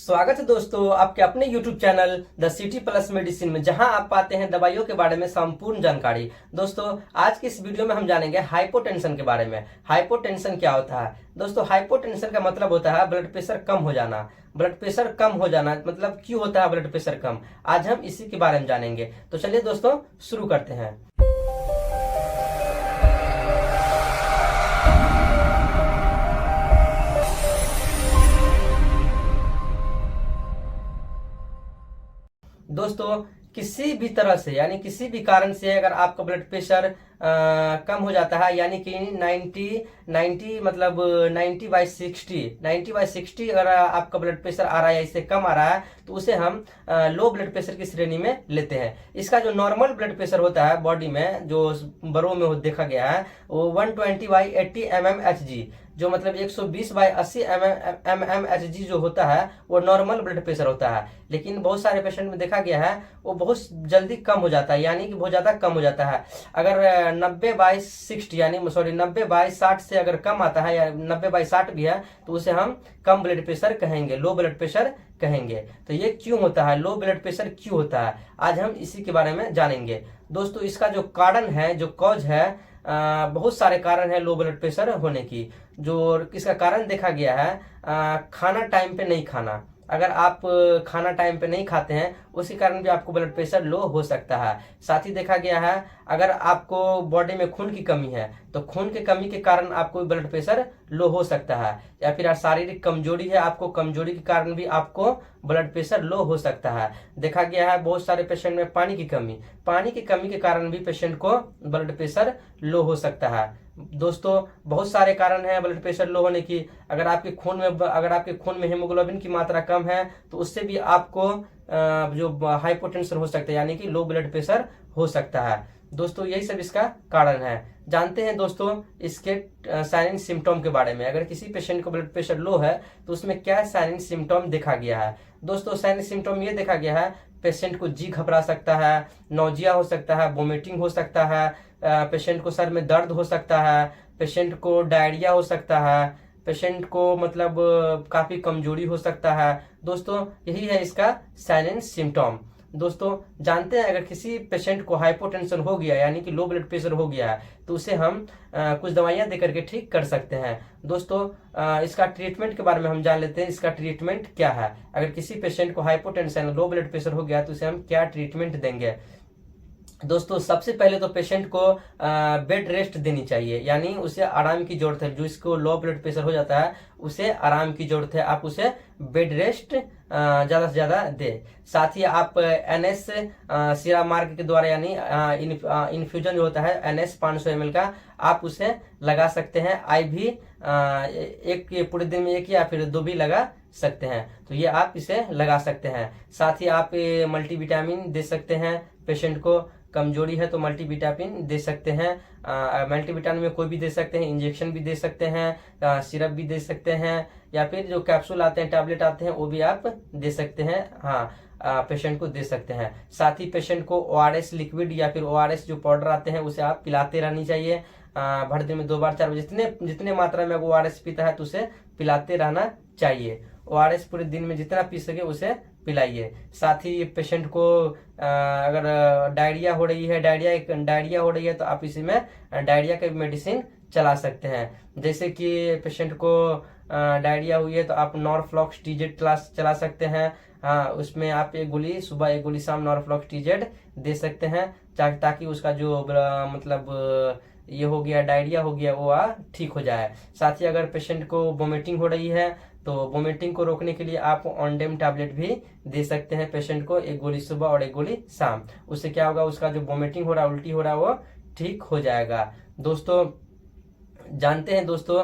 स्वागत है दोस्तों आपके अपने YouTube channel the city plus medicine में, जहां आप पाते हैं दवाइयों के बारे में संपूर्ण जानकारी। दोस्तों आज की इस वीडियो में हम जानेंगे हाइपोटेंशन के बारे में। हाइपोटेंशन क्या होता है दोस्तों? हाइपोटेंशन का मतलब होता है ब्लड प्रेशर कम हो जाना। ब्लड प्रेशर कम हो जाना मतलब क्यों होता है ब्लड प्रेशर कम, आज हम इसी के बारे में जानेंगे। तो चलिए दोस्तों शुरू करते हैं। दोस्तों किसी भी तरह से यानी किसी भी कारण से अगर आपका ब्लड प्रेशर कम हो जाता है, यानी कि 90 मतलब 90/60 अगर आपका ब्लड प्रेशर आ रहा है या इससे कम आ रहा है तो उसे हम लो ब्लड प्रेशर की श्रेणी में लेते हैं। इसका जो नॉर्मल ब्लड प्रेशर होता है बॉडी में, जो बड़ों में देखा गया है, वो 120/80 mmHg, जो मतलब 120/80 mmHg जो होता है वो नॉर्मल ब्लड प्रेशर होता है। लेकिन बहुत सारे पेशेंट में देखा गया है वो बहुत जल्दी कम हो जाता है, यानी कि बहुत ज्यादा कम हो जाता है। अगर 90/60 यानी 90/60 से अगर कम आता है या 90/60 भी है तो उसे हम कम ब्लड प्रेशर कहेंगे, लो ब्लड प्रेशर कहेंगे। तो ये क्यों होता है, लो ब्लड प्रेशर क्यों होता है, आज हम इसी के बारे में जानेंगे। दोस्तों इसका जो कारण है, जो कॉज है, बहुत सारे कारण है लो ब्लड प्रेशर होने की। जो इसका कारण देखा गया है, खाना टाइम पे नहीं खाना। अगर आप खाना टाइम पे नहीं खाते हैं उसी कारण भी आपको ब्लड प्रेशर लो हो सकता है। साथ ही देखा गया है अगर आपको बॉडी में खून की कमी है तो खून की कमी के कारण आपको ब्लड प्रेशर लो हो सकता है। या फिर शारीरिक कमजोरी है, आपको कमजोरी के कारण भी आपको ब्लड प्रेशर लो हो सकता है। देखा गया है बहुत सारे पेशेंट में पानी की कमी के कारण भी पेशेंट को ब्लड प्रेशर लो हो सकता है। दोस्तों बहुत सारे कारण हैं ब्लड प्रेशर लो होने की। अगर आपके खून में हीमोग्लोबिन की मात्रा कम है तो उससे भी आपको जो हाइपोटेंशन हो सकता है, यानी कि लो ब्लड प्रेशर हो सकता है। दोस्तों यही सब इसका कारण है। जानते हैं दोस्तों इसके साइन एंड सिम्टम के बारे में। अगर किसी पेशेंट को ब्लड प्रेशर लो है तो उसमें क्या साइन एंड सिम्टम देखा गया है। दोस्तों साइन एंड सिम्टम ये देखा गया है, पेशेंट को जी घबरा सकता है, नौजिया हो सकता है, वोमिटिंग हो सकता है, पेशेंट को सर में दर्द हो सकता है, पेशेंट को डायरिया हो सकता है, पेशेंट को मतलब काफी कमजोरी हो सकता है। दोस्तों यही है इसका साइन एंड सिम्टम। दोस्तों जानते हैं अगर किसी पेशेंट को हाइपोटेंशन हो गया यानी कि लो ब्लड प्रेशर हो गया है तो उसे हम कुछ दवाइयां दे करके ठीक कर सकते हैं। दोस्तों इसका ट्रीटमेंट के बारे में हम जान लेते हैं, इसका ट्रीटमेंट क्या है। अगर किसी पेशेंट को हाइपोटेंशन लो ब्लड प्रेशर हो गया तो उसे हम क्या ट्रीटमेंट देंगे। दोस्तों सबसे पहले तो पेशेंट को बेड रेस्ट देनी चाहिए, यानी उसे आराम की जरूरत है। जो इसको लो ब्लड प्रेशर हो जाता है उसे आराम की जरूरत है, आप उसे बेड रेस्ट ज्यादा से ज्यादा दे। साथ ही आप NS सीरा मार्ग के द्वारा यानी इन्फ्यूजन जो होता है NS 500 ml का, आप उसे लगा सकते हैं। IV एक पूरे दिन में एक या फिर 2 भी लगा सकते हैं, तो ये आप इसे लगा सकते हैं। साथ ही आप मल्टीविटामिन दे सकते हैं पेशेंट को, कमजोरी है तो मल्टीविटामिन दे सकते हैं। मल्टीविटामिन में कोई भी दे सकते हैं, इंजेक्शन भी दे सकते हैं, सिरप भी दे सकते हैं, या फिर जो कैप्सूल आते हैं, टैबलेट आते हैं, वो भी आप दे सकते हैं। हाँ पेशेंट को दे सकते हैं। साथ ही पेशेंट को ORS लिक्विड या फिर ORS जो पाउडर आते हैं उसे आप पिलाते रहनी चाहिए। भर दिन में 2 बार 4 बार जितने मात्रा में ORS पीता है तो उसे पिलाते रहना चाहिए। ORS पूरे दिन में जितना पी सके उसे पिलाइए। साथ ही पेशेंट को अगर डायरिया हो रही है तो आप इसी में डायरिया का मेडिसिन चला सकते हैं। जैसे कि पेशेंट को डायरिया हुई है तो आप नॉरफ्लॉक्स TZ चला सकते हैं। उसमें आप एक गोली सुबह, एक गोली शाम नॉरफ्लॉक्स TZ दे सकते हैं, ताकि उसका जो मतलब ये हो गया, डायरिया हो गया, वो ठीक हो जाए। साथ ही अगर पेशेंट को वोमिटिंग हो रही है तो वोमिटिंग को रोकने के लिए आप ऑनडेम टैबलेट भी दे सकते हैं पेशेंट को, एक गोली सुबह और एक गोली शाम। उससे क्या होगा, उसका जो वोमिटिंग हो रहा है, उल्टी हो रहा है, वो ठीक हो जाएगा। दोस्तों जानते हैं दोस्तों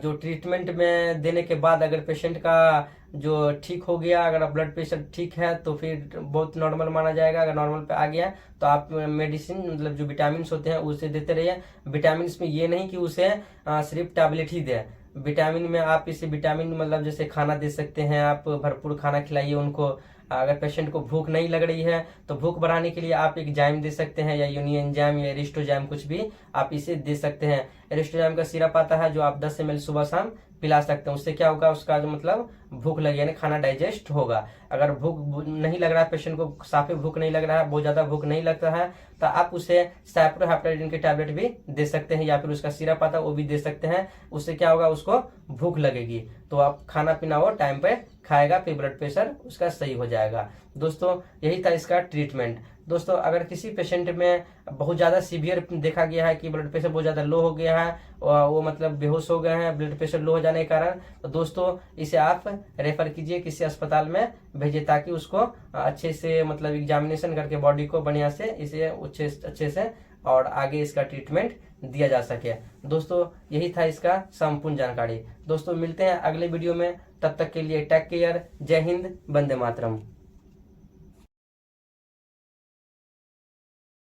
जो ट्रीटमेंट में देने के बाद अगर पेशेंट का जो ठीक हो गया, अगर ब्लड प्रेशर ठीक है तो फिर बहुत नॉर्मल माना जाएगा। अगर नॉर्मल पे आ गया तो आप मेडिसिन मतलब जो विटामिन होते हैं उसे देते रहिए। विटामिन में ये नहीं कि उसे सिर्फ टैबलेट ही दें, विटामिन में आप इसे विटामिन मतलब जैसे खाना दे सकते हैं, आप भरपूर खाना खिलाइए उनको। अगर पेशेंट को भूख नहीं लग रही है तो भूख बढ़ाने के लिए आप एक जाइम दे सकते हैं, या यूनियन जाइम या एरिस्टोजाइम, कुछ भी आप इसे दे सकते हैं। एरिस्टोजाइम का सिरप आता है जो आप 10 ml सुबह शाम पिला सकते हैं। उससे क्या होगा, उसका जो मतलब भूख लगे यानी खाना डाइजेस्ट होगा। अगर भूख नहीं लग रहा है, पेशेंट को साफे भूख नहीं लग रहा है, बहुत ज्यादा भूख नहीं लगता है, तो आप उसे साइप्रोहेप्टाइडिन के टैबलेट भी दे सकते हैं, या फिर उसका सिरप आता है वो भी दे सकते हैं। उससे क्या होगा, उसको भूख लगेगी तो आप खाना पीना वो टाइम पे खाएगा, फिर ब्लड प्रेशर उसका सही हो जाएगा। दोस्तों यही था इसका ट्रीटमेंट। दोस्तों अगर किसी पेशेंट में बहुत ज़्यादा सीवियर देखा गया है कि ब्लड प्रेशर बहुत ज़्यादा लो हो गया है, वो मतलब बेहोश हो गए हैं ब्लड प्रेशर लो हो जाने के कारण, तो दोस्तों इसे आप रेफर कीजिए किसी अस्पताल में भेजिए, ताकि उसको अच्छे से मतलब एग्जामिनेशन करके बॉडी को बढ़िया से इसे अच्छे से और आगे इसका ट्रीटमेंट दिया जा सके। दोस्तों यही था इसका संपूर्ण जानकारी। दोस्तों मिलते हैं अगले वीडियो में, तब तक के लिए टेक केयर। जय हिंद, वंदे मातरम।